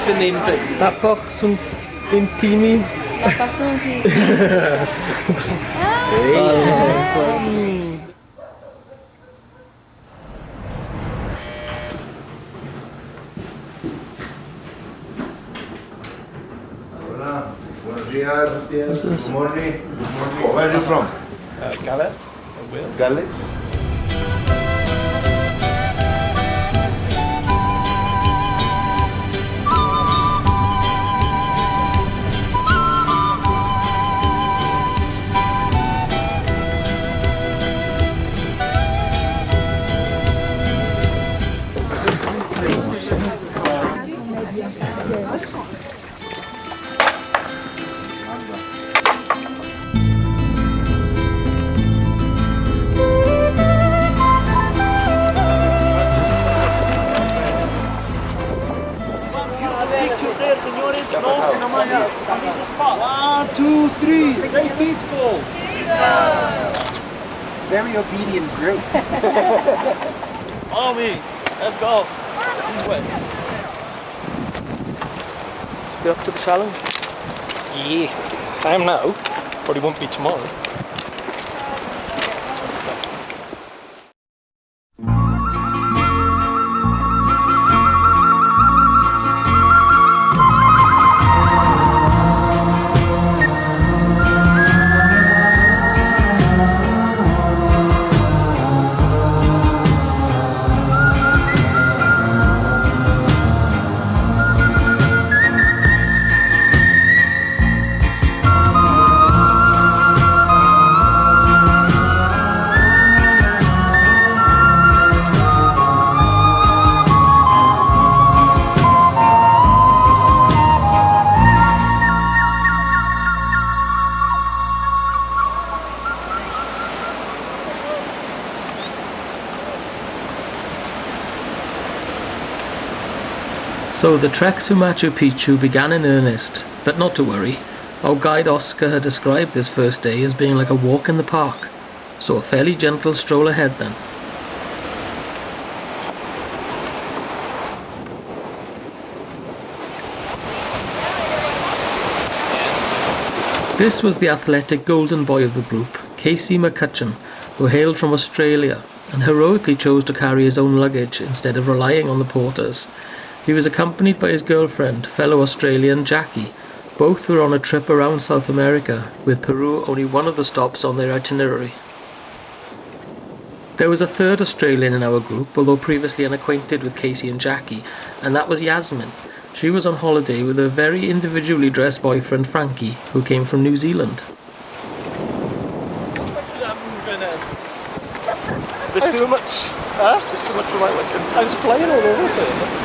Tapak sun intini. Napasungki. Hola, buenos días. Good morning. Where are you from? Gales. Gales. Señores, no on this spot. 1, 2, 3. Say peaceful. Very obedient group. Follow me. Let's go. This way. You up to the challenge? Yes. I am now, but it won't be tomorrow. So the trek to Machu Picchu began in earnest, but not to worry. Our guide Oscar had described this first day as being like a walk in the park, so a fairly gentle stroll ahead then. This was the athletic golden boy of the group, Casey McCutcheon, who hailed from Australia and heroically chose to carry his own luggage instead of relying on the porters. He was accompanied by his girlfriend, fellow Australian Jackie. Both were on a trip around South America, with Peru only one of the stops on their itinerary. There was a third Australian in our group, although previously unacquainted with Casey and Jackie, and that was Yasmin. She was on holiday with her very individually dressed boyfriend Frankie, who came from New Zealand. Bit too much. Huh? Bit too much for my liking. I was flying all over the place.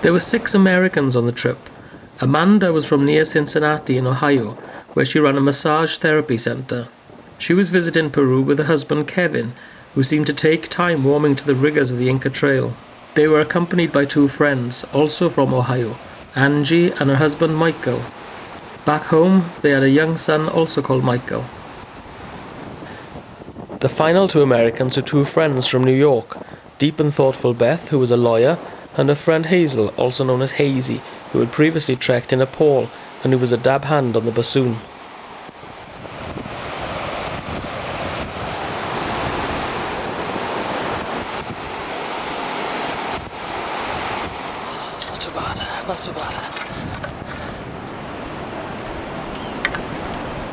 There were 6 Americans on the trip. Amanda was from near Cincinnati in Ohio, where she ran a massage therapy center. She was visiting Peru with her husband Kevin, who seemed to take time warming to the rigors of the Inca Trail. They were accompanied by 2 friends, also from Ohio, Angie and her husband Michael. Back home, they had a young son also called Michael. The final 2 Americans were 2 friends from New York, deep and thoughtful Beth, who was a lawyer, and her friend Hazel, also known as Hazy, who had previously trekked in Nepal and who was a dab hand on the bassoon. It's not too bad, not too bad.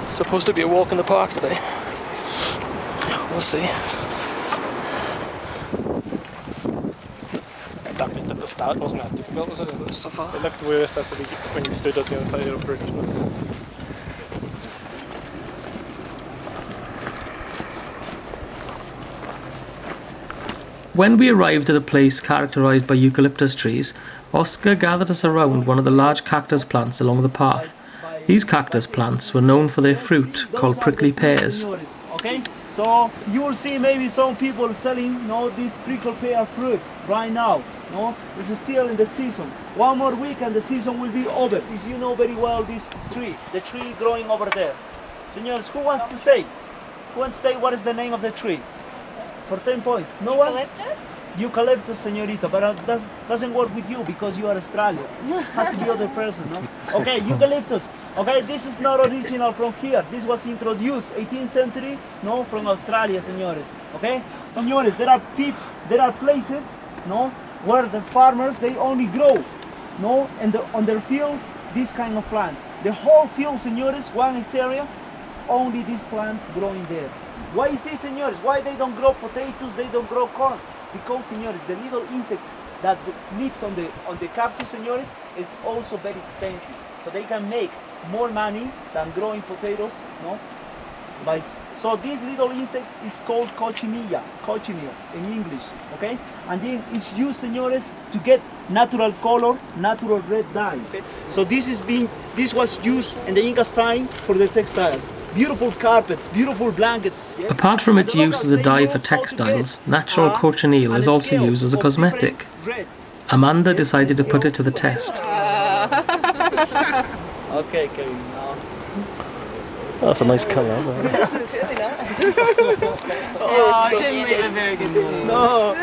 It's supposed to be a walk in the park today. We'll see. That bit at the start wasn't that difficult, was it? So far. It looked worse after when you stood at the other side of the bridge. When we arrived at a place characterised by eucalyptus trees, Oscar gathered us around one of the large cactus plants along the path. These cactus plants were known for their fruit, called prickly pears. Okay? So you will see maybe some people selling, this prickle pear fruit right now. This is still in the season. One more week and the season will be over. As you know very well, this tree, the tree growing over there. Senors, who wants to say? Who wants to say what is the name of the tree? For 10 points. No one? Eucalyptus? Eucalyptus, señorita, but doesn't work with you because you are Australian. Has to be other person, no? Okay, eucalyptus. Okay, this is not original from here. This was introduced 18th century, from Australia, señores. Okay, señores, there are places, where the farmers they only grow, on their fields this kind of plants. The whole field, señores, 1 hectare, only this plant growing there. Why is this, señores? Why they don't grow potatoes? They don't grow corn? Because, señores, the little insect that lives on the cactus, señores, is also very expensive. So they can make more money than growing potatoes, So this little insect is called cochinilla in English, okay? And then it's used, señores, to get natural color, natural red dye. Okay? So this was used in the Incas time for the textiles. Beautiful carpets, beautiful blankets. Yes? Apart from its use as a dye for textiles, natural cochineal is also used as a cosmetic. Amanda decided to put it to the test. Okay, Kevin, now. That's a nice colour. It's really nice. Oh, it didn't make a very good stew. No.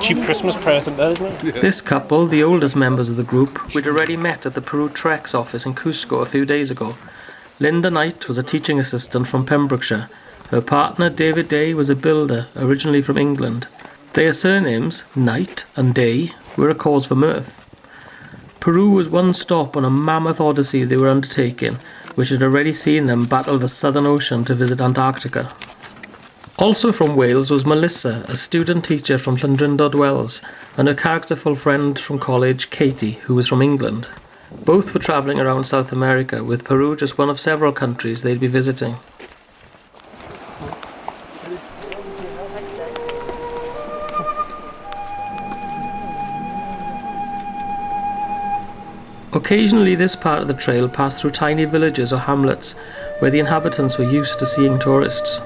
Cheap Christmas present, that, isn't it? This couple, the oldest members of the group, we'd already met at the Peru Trex office in Cusco a few days ago. Linda Knight was a teaching assistant from Pembrokeshire. Her partner, David Day, was a builder, originally from England. Their surnames, Knight and Day, were a cause for mirth. Peru was one stop on a mammoth odyssey they were undertaking, which had already seen them battle the Southern Ocean to visit Antarctica. Also from Wales was Melissa, a student teacher from Llandrindod Wells, and her characterful friend from college, Katie, who was from England. Both were travelling around South America, with Peru just one of several countries they'd be visiting. Occasionally this part of the trail passed through tiny villages or hamlets, where the inhabitants were used to seeing tourists.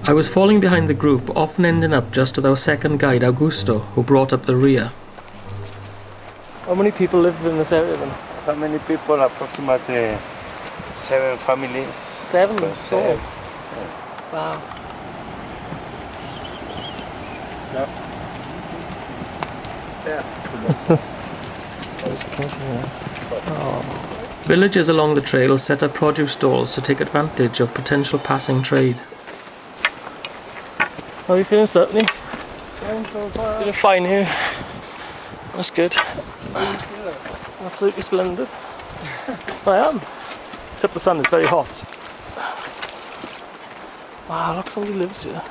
I was falling behind the group, often ending up just with our second guide, Augusto, who brought up the rear. How many people live in this area then? How many people? Approximately 7 families. 7? Seven. Wow. Villagers along the trail set up produce stalls to take advantage of potential passing trade. How are you feeling, Stephanie? Feeling fine here. That's good. Absolutely splendid. I am. Except the sun is very hot. Wow, look, somebody lives here.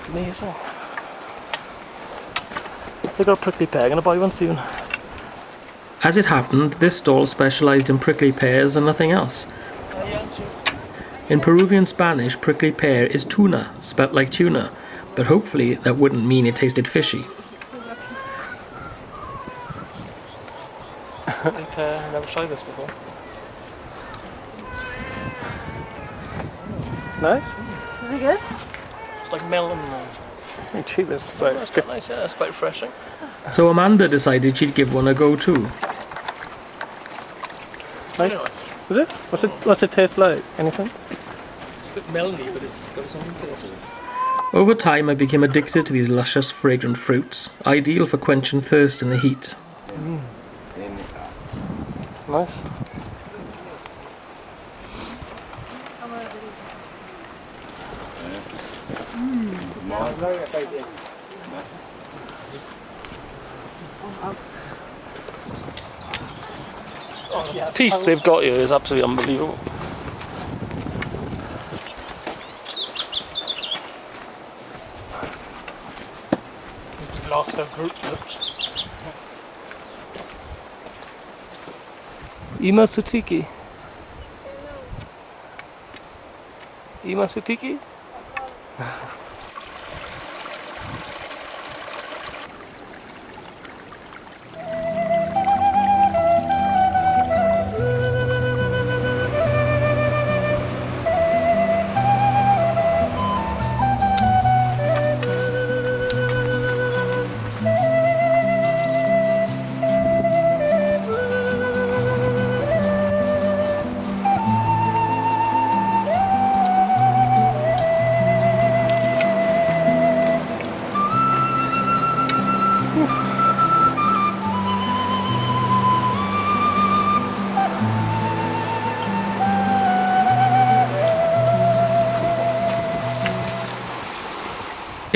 Amazing. They got a prickly pear. I'm going to buy one soon. As it happened, this stall specialised in prickly pears and nothing else. In Peruvian Spanish, prickly pear is tuna, spelt like tuna, but hopefully that wouldn't mean it tasted fishy. Prickly pear, I've never tried this before. Nice. Is it good? It's like melon. Very cheap, it's like That's quite quite nice, It's quite refreshing. So Amanda decided she'd give one a go too. Nice. Is it? What's it taste like? Anything? It's a bit melony, but it's got its own taste. Over time I became addicted to these luscious, fragrant fruits, ideal for quenching thirst in the heat. Nice. The piece they've got here is absolutely unbelievable. Lost their fruit. Ima Sutiki. Ima Sutiki?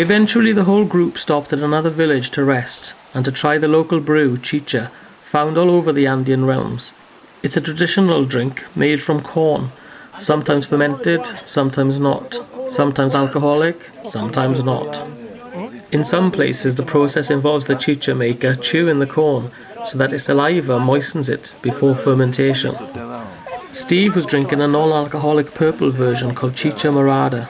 Eventually the whole group stopped at another village to rest and to try the local brew, chicha, found all over the Andean realms. It's a traditional drink made from corn, sometimes fermented, sometimes not, sometimes alcoholic, sometimes not. In some places the process involves the chicha maker chewing the corn so that its saliva moistens it before fermentation. Steve was drinking a non-alcoholic purple version called chicha morada.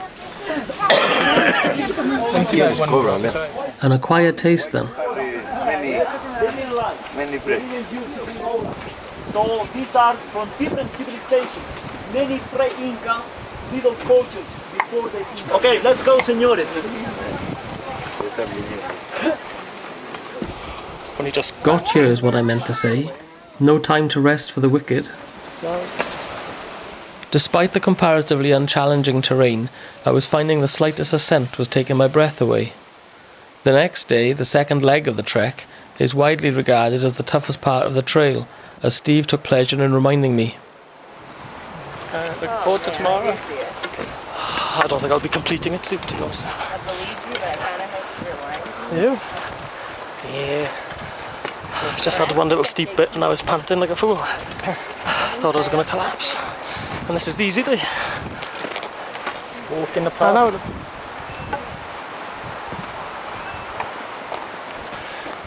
An acquired taste then. So these are from different civilizations, many pre-Inca little cultures before the Inca. Okay, let's go, señores. Funny just Gotcha is what I meant to say. No time to rest for the wicked. Despite the comparatively unchallenging terrain, I was finding the slightest ascent was taking my breath away. The next day, the second leg of the trek, is widely regarded as the toughest part of the trail, as Steve took pleasure in reminding me. Looking forward to tomorrow. I don't think I'll be completing it, to be honest. I believe you, but I kind of hope you're right. You? Yeah. I just had one little steep bit and I was panting like a fool. Thought I was going to collapse. And this is the easy day. Walk in the park.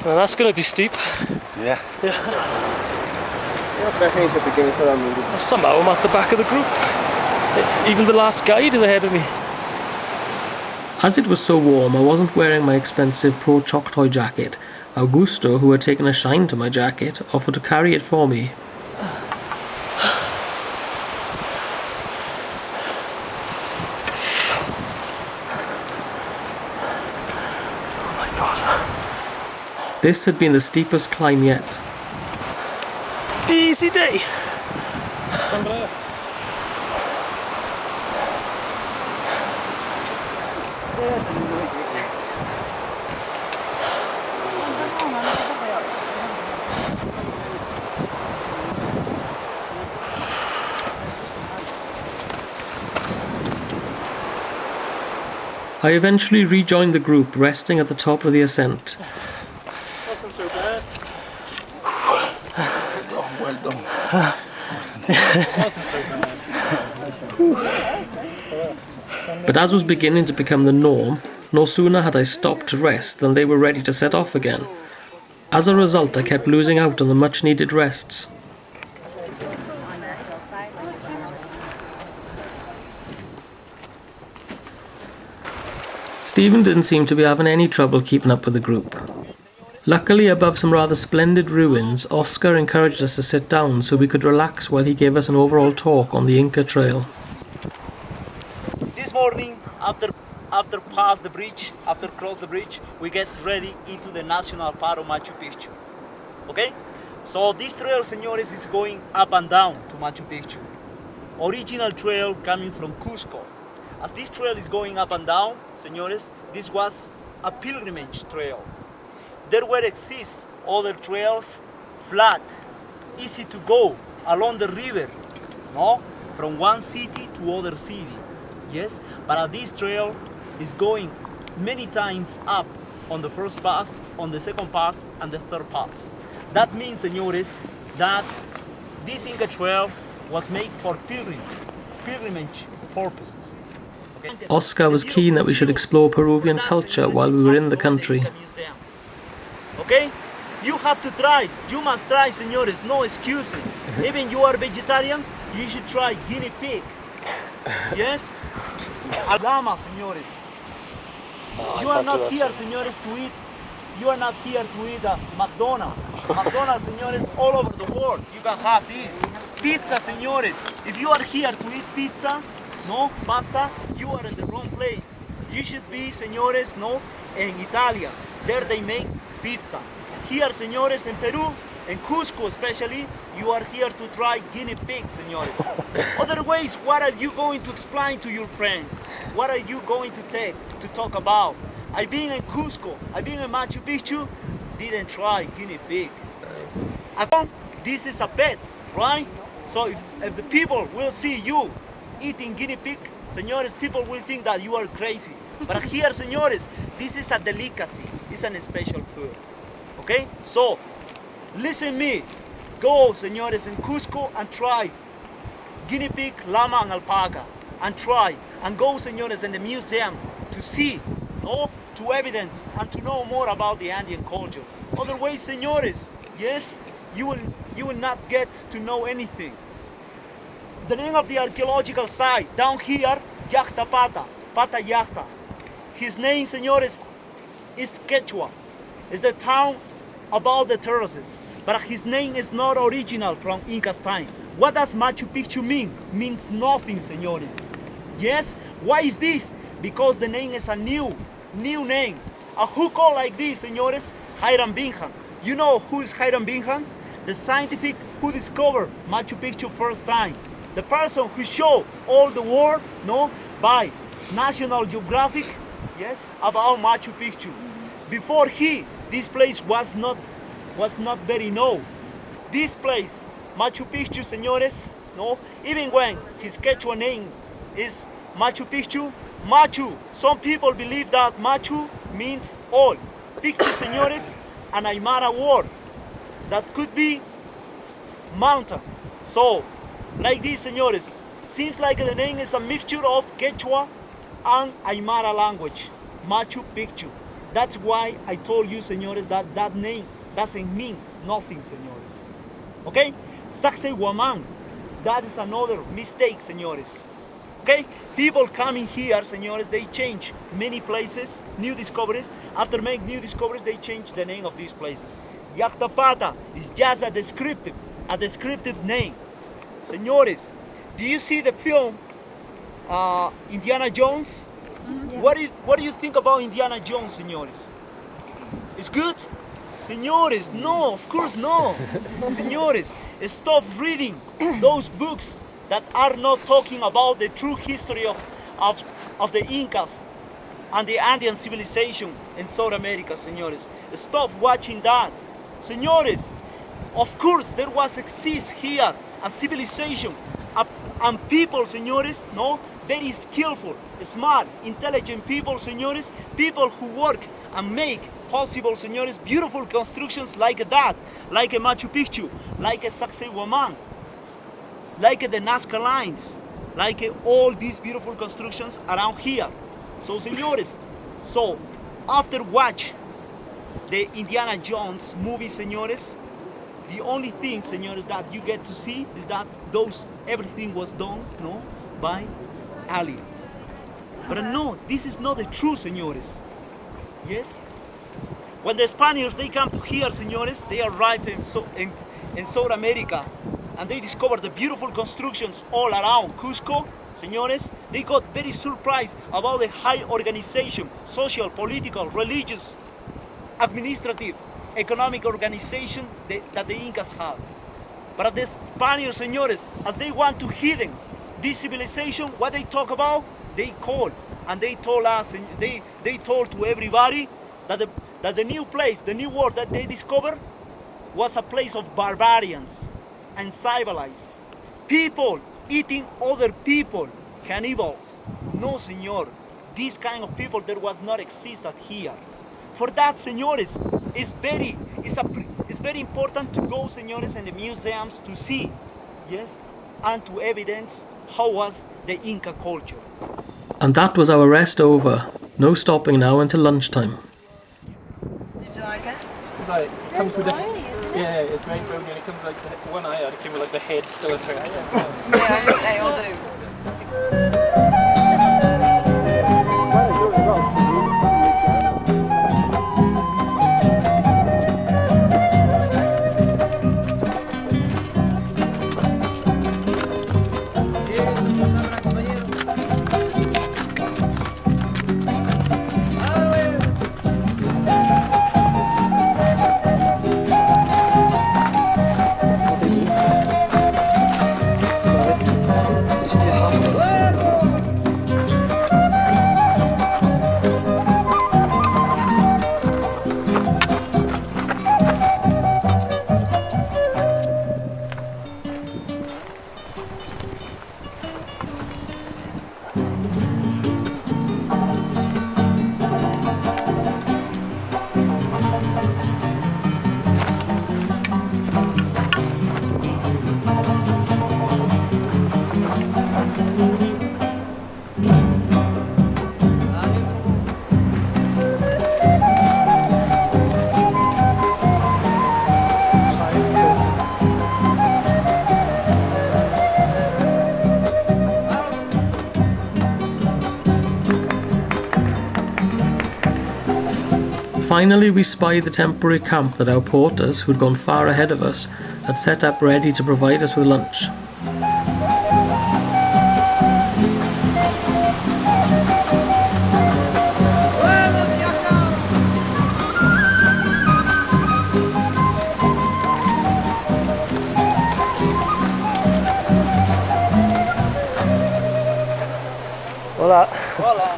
Now that's going to be steep. Yeah. Somehow I'm at the back of the group. Even the last guide is ahead of me. As it was so warm, I wasn't wearing my expensive Pro Choctaw jacket. Augusto, who had taken a shine to my jacket, offered to carry it for me. Oh my God. This had been the steepest climb yet. Easy day. I eventually rejoined the group, resting at the top of the ascent. Wasn't so bad. Well done. Wasn't so bad. But as was beginning to become the norm, no sooner had I stopped to rest than they were ready to set off again. As a result, I kept losing out on the much-needed rests. Stephen didn't seem to be having any trouble keeping up with the group. Luckily, above some rather splendid ruins, Oscar encouraged us to sit down so we could relax while he gave us an overall talk on the Inca Trail. This morning, after cross the bridge, we get ready into the national park of Machu Picchu. Okay? So this trail, señores, is going up and down to Machu Picchu. Original trail coming from Cusco. As this trail is going up and down, señores, this was a pilgrimage trail. There will exist other trails, flat, easy to go, along the river, no? From one city to other city, yes? But this trail is going many times up on the first pass, on the second pass, and the third pass. That means, señores, that this Inca Trail was made for pilgrimage purposes. Okay? Oscar was keen that we should explore Peruvian culture while we were in the country. Okay? You have to try. You must try, señores. No excuses. Even you are vegetarian, you should try guinea pig. Yes? Llama, señores. You are not here, señores, to eat. You are not here to eat McDonald's. McDonald's, señores, all over the world. You can have this. Pizza, señores. If you are here to eat pizza, no, pasta, you are in the wrong place. You should be, señores, no, in Italia. There they make pizza. Here, señores, in Peru, in Cusco especially, you are here to try guinea pig, señores. Otherwise, what are you going to explain to your friends? What are you going to talk about? I've been in Cusco, I've been in Machu Picchu, didn't try guinea pig. This is a pet, right? So if the people will see you eating guinea pig, Señores, people will think that you are crazy. But here, señores, this is a delicacy. It's a special food. Okay? So, listen me. Go, señores, in Cusco and try guinea pig, llama, and alpaca. And try. And go, señores, in the museum to see, no? To evidence and to know more about the Andean culture. Otherwise, señores, yes, you will not get to know anything. The name of the archaeological site down here, Yachta Pata, Pata Yachta. His name, señores, is Quechua. It's the town about the terraces. But his name is not original from Inca's time. What does Machu Picchu mean? Means nothing, señores. Yes? Why is this? Because the name is a new name. And who called like this, señores? Hiram Bingham. You know who is Hiram Bingham? The scientific who discovered Machu Picchu first time. The person who showed all the world, no, by National Geographic, yes, about Machu Picchu. Before this place was not very known. This place, Machu Picchu, señores, no, even when his Quechua name is Machu Picchu, Machu, some people believe that Machu means all. Picchu, señores, an Aymara word that could be mountain. So, like this, señores, seems like the name is a mixture of Quechua and Aymara language, Machu Picchu. That's why I told you, señores, that name doesn't mean nothing, señores. Okay? Sacsayhuamán, that is another mistake, señores. Okay? People coming here, señores, they change many places, new discoveries. After making new discoveries, they change the name of these places. Yactapata is just a descriptive name. Señores, do you see the film Indiana Jones? Yeah. What do you think about Indiana Jones, señores? It's good? Señores, no, of course no. Señores, stop reading those books that are not talking about the true history of the Incas and the Andean civilization in South America, señores. Stop watching that. Señores, of course there was exist here a civilization and people, señores, no, very skillful, smart, intelligent people, señores, people who work and make possible, señores, beautiful constructions like that, like a Machu Picchu, like a Sacsayhuamán, like the Nazca lines, like all these beautiful constructions around here. So, señores, so after watch the Indiana Jones movie, señores, the only thing, señores, that you get to see is that everything was done, no, by aliens. But no, this is not the truth, señores. Yes? When the Spaniards, they come to here, señores, they arrive in South America, and they discover the beautiful constructions all around Cusco, señores, they got very surprised about the high organization, social, political, religious, administrative, economic organization that the Incas had. But the Spaniards, señores, as they want to hidden this civilization, what they talk about, they call, and they told us, they told to everybody that the new place, the new world that they discovered was a place of barbarians and civilized people eating other people, cannibals. No, señor, this kind of people there was not existed here. For that, señores, it's very important to go, señores, in the museums to see, yes, and to evidence how was the Inca culture. And that was our rest over. No stopping now until lunchtime. Did you like it? Right, it comes with it's very brownie, and it comes like the one I had, it came with like the head still attached. Yeah, I think they all do. Finally, we spied the temporary camp that our porters, who'd gone far ahead of us, had set up ready to provide us with lunch. Hola. Hola.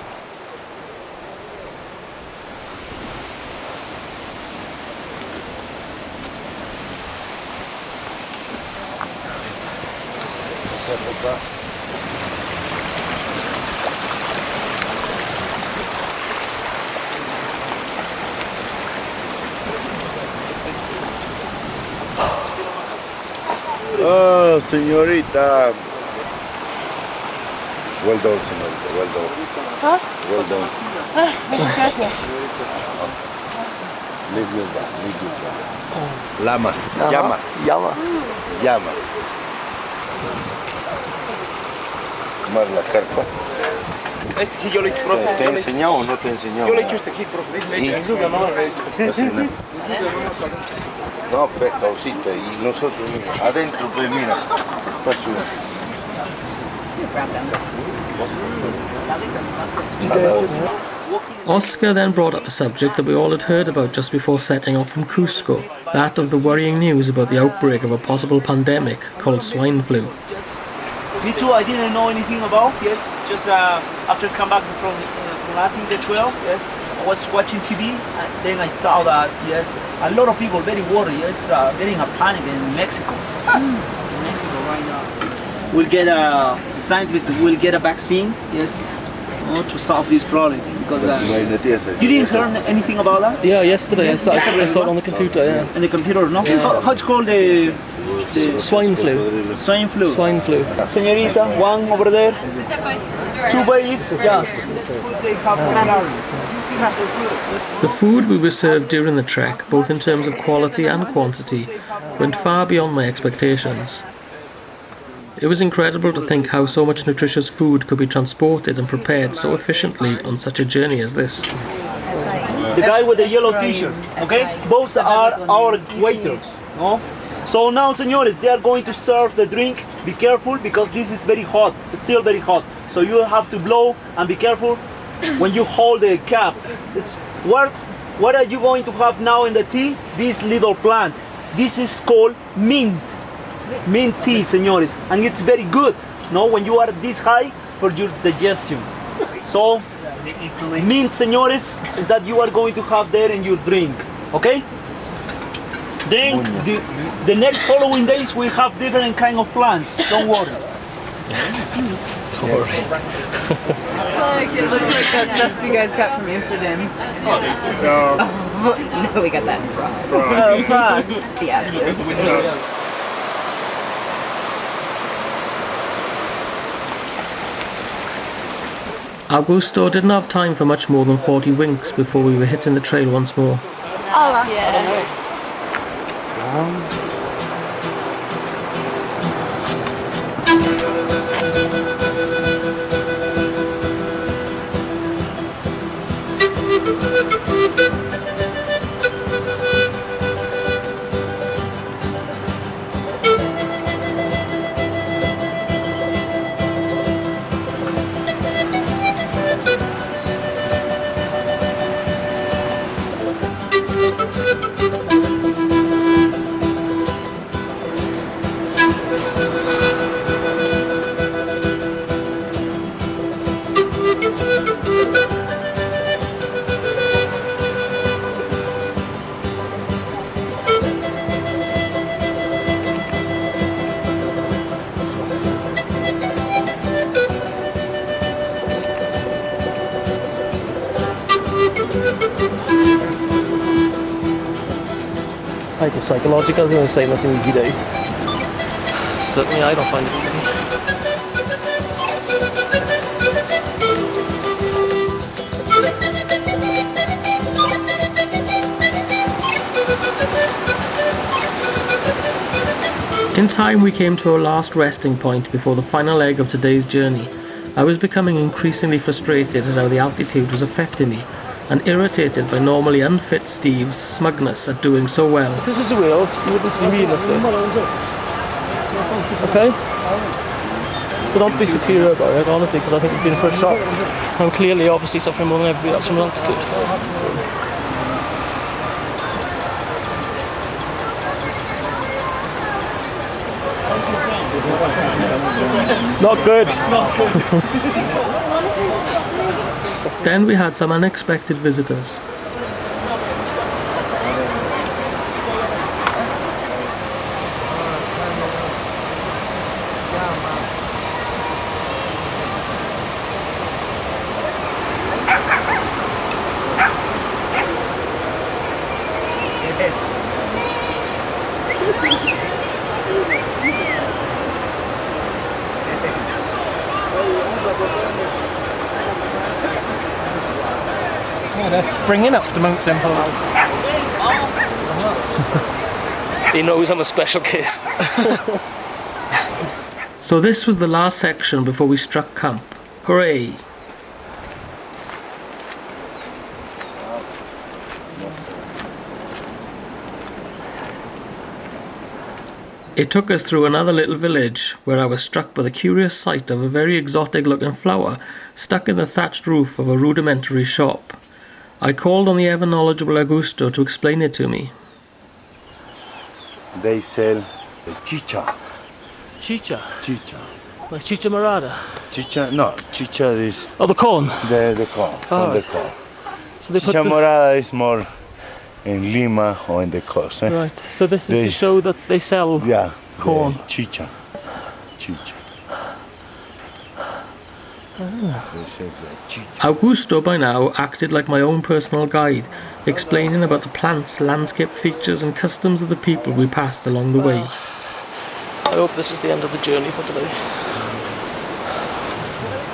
Oh, señorita. Well done, señorita. Well done. Huh? Well done. Muchas gracias. Leave your back. Leave your back. Lamas. Llamas. Llamas. Llamas. Tomar la carpa. Yo le he hecho, profe. ¿Te he enseñado o no te he enseñado? Yo le he hecho este hit, profe. Sí. Así, ¿no? No, pues, causita. Y nosotros, mira, adentro, pues, mira. Paso. Oscar then brought up a subject that we all had heard about just before setting off from Cusco, that of the worrying news about the outbreak of a possible pandemic called swine flu. Me too, I didn't know anything about, yes, just after come back from last in the 12, yes, I was watching TV, and then I saw that, yes, a lot of people very worried, yes, getting a panic in Mexico. In Mexico right now. We'll get a scientific, we'll get a vaccine, yes, to solve this problem, because you didn't hear anything about that? Yeah, yesterday I saw it on the computer, yeah. In the computer, no? Yeah. How's it called the Swine flu. swine flu? Swine flu. Señorita, one over there. Two bays, yeah. The food we were served during the trek, both in terms of quality and quantity, went far beyond my expectations. It was incredible to think how so much nutritious food could be transported and prepared so efficiently on such a journey as this. The guy with the yellow t-shirt, okay? Both are our waiters, no? So now, señores, they are going to serve the drink. Be careful, because this is very hot, still very hot. So you have to blow and be careful when you hold the cap. What are you going to have now in the tea? This little plant. This is called mint. Mint tea, señores, and it's very good, no, when you are this high for your digestion. So, mint, señores, is that you are going to have there in your drink, okay? Then the next following days we have different kind of plants. Don't worry. Don't worry. It looks like that stuff you guys got from Amsterdam. Oh, no, we got that in Prague. Oh, Prague. The absolute. Augusto didn't have time for much more than 40 winks before we were hitting the trail once more. Hola. Yeah. Like a psychological, I was going to say that's an easy day. Certainly I don't find it easy. In time we came to our last resting point before the final leg of today's journey. I was becoming increasingly frustrated at how the altitude was affecting me, and irritated by normally unfit Steve's smugness at doing so well. If this was the Wales, you wouldn't see me in this state. Okay? So don't be superior about it, honestly, because I think you've been for a shock. I'm clearly, obviously, suffering more than everybody else from altitude. Not good. Then we had some unexpected visitors. Oh, they're springing up the mountain. He knows I'm a special case. So this was the last section before we struck camp. Hooray! It took us through another little village where I was struck by the curious sight of a very exotic looking flower stuck in the thatched roof of a rudimentary shop. I called on the ever knowledgeable Augusto to explain it to me. They sell chicha. Chicha? Chicha. Like chicha morada? Chicha, no, chicha is Oh, the corn? the corn, from the right. corn. So they put Chicha the... morada is more in Lima or in the coast. Eh? Right, so this is to show that they sell Yeah, corn. Chicha. Chicha. They sell the chicha. Augusto by now acted like my own personal guide, explaining about the plants, landscape features and customs of the people we passed along the way. I hope this is the end of the journey for today.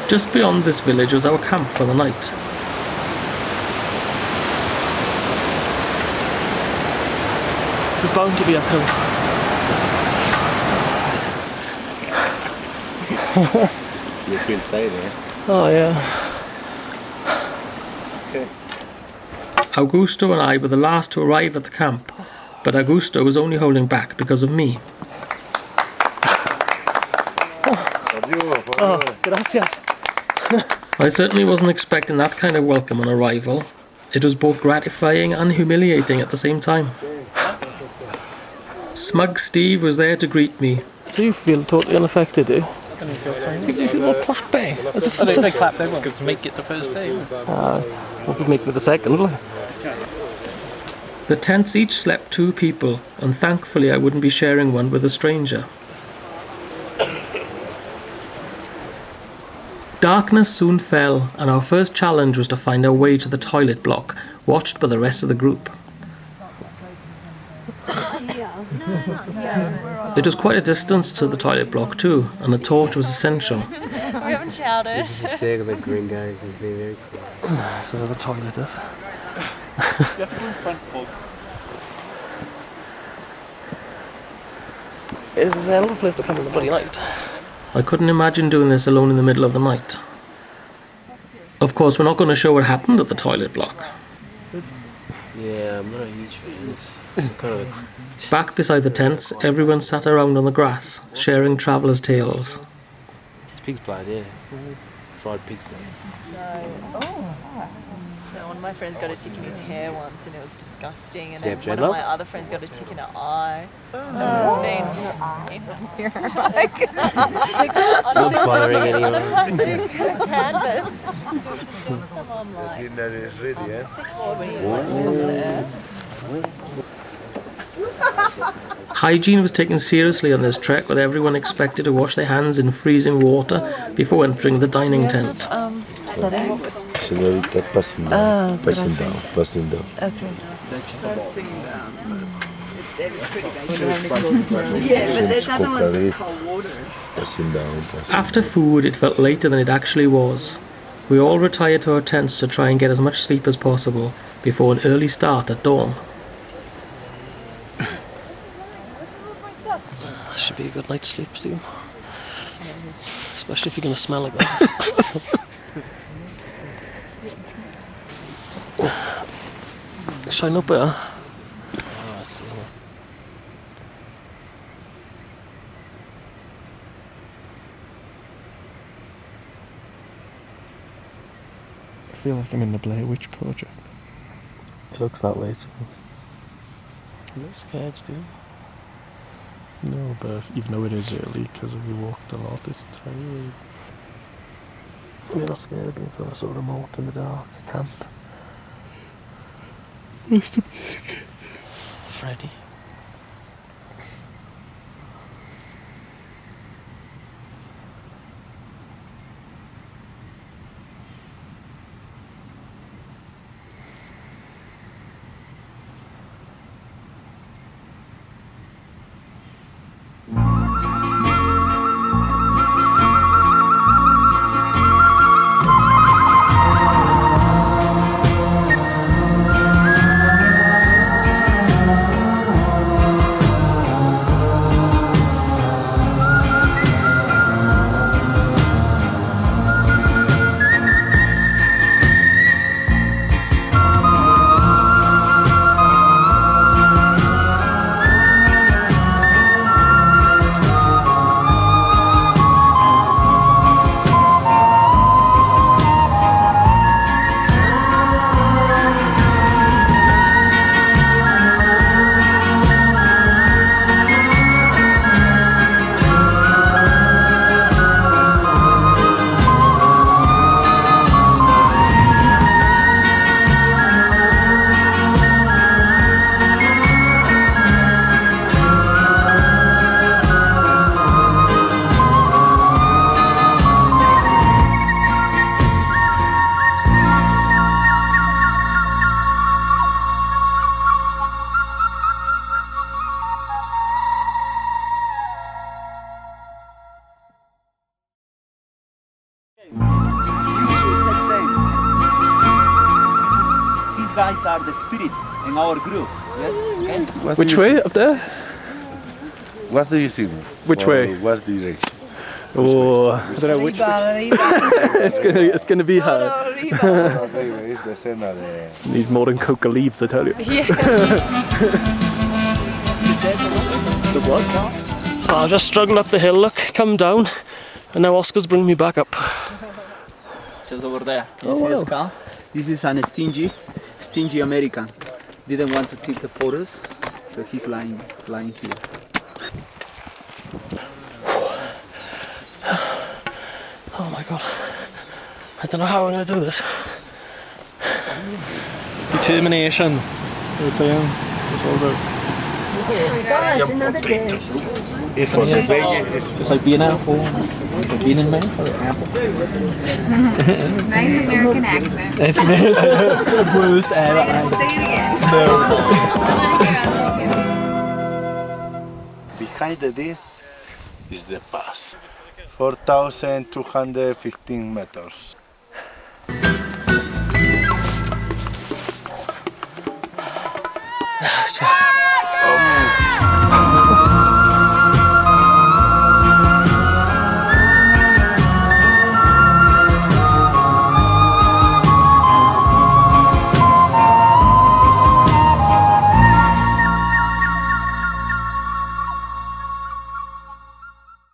Just beyond this village was our camp for the night. We're bound to be uphill. You feel tired, eh? Oh yeah. Okay. Augusto and I were the last to arrive at the camp, but Augusto was only holding back because of me. Oh, gracias. I certainly wasn't expecting that kind of welcome on arrival. It was both gratifying and humiliating at the same time. Smug Steve was there to greet me. So you feel totally unaffected, eh? These little clapping. As if it's They clap there to make it the first day. what would make me the second? The tents each slept 2 people, and thankfully I wouldn't be sharing one with a stranger. Darkness soon fell, and our first challenge was to find our way to the toilet block, watched by the rest of the group. It was quite a distance to the toilet block too, and a torch was essential. We haven't shouted. Say the green guys is very cool. So the toilet is. It's a hell of a place to come in the bloody night. I couldn't imagine doing this alone in the middle of the night. Of course, we're not going to show what happened at the toilet block. Yeah, I'm not a huge fan. It's kind of Back beside the tents, everyone sat around on the grass, sharing travellers' tales. it's pig's blood, yeah. Fried pig's blood. So one of my friends got a tick in his hair once and it was disgusting, and Yeah, then one dreadlocks? of my other friends got a tick in her eye. So it's been Not bothering anyone. canvas. So I'm like, Dinner is ready, eh? it's a hard when you watch it. Hygiene was taken seriously on this trek, with everyone expected to wash their hands in freezing water before entering the dining tent. Senorita, passing down. Passing down. Passing down. Passing down. After food, it felt later than it actually was. We all retired to our tents to try and get as much sleep as possible before an early start at dawn. Should be a good night's sleep, Steve. Especially if you're going to smell like that. Shine up better. Oh, that's I feel like I'm in the Blair Witch Project. it looks that way too. I'm not scared, Stu. No, but even though it is early, because we walked a lot this time. You're not scared of being so remote in the dark camp? Freddy. Use your sixth sense. These guys are the spirit in our group. Yes. Okay. Which way? Up there? What do you think? Which way? What direction? Oh, I don't know which. It's gonna be hard. It's the center. Needs more than coca leaves, I tell you. Yeah. The what? So I just struggled up the hill, look, come down, and now Oscar's bringing me back up. Just over there. Can you see his car? This is an stingy American. Didn't want to take the photos, so he's lying here. Oh my god. I don't know how I'm gonna do this. Determination. You're saying? It's all about. Gosh, another day. If for the baby, It's like being apple. Like being in Maine for the apple. Nice American accent. It's the worst Say it again. behind this is the pass. 4,215 meters. That's fine.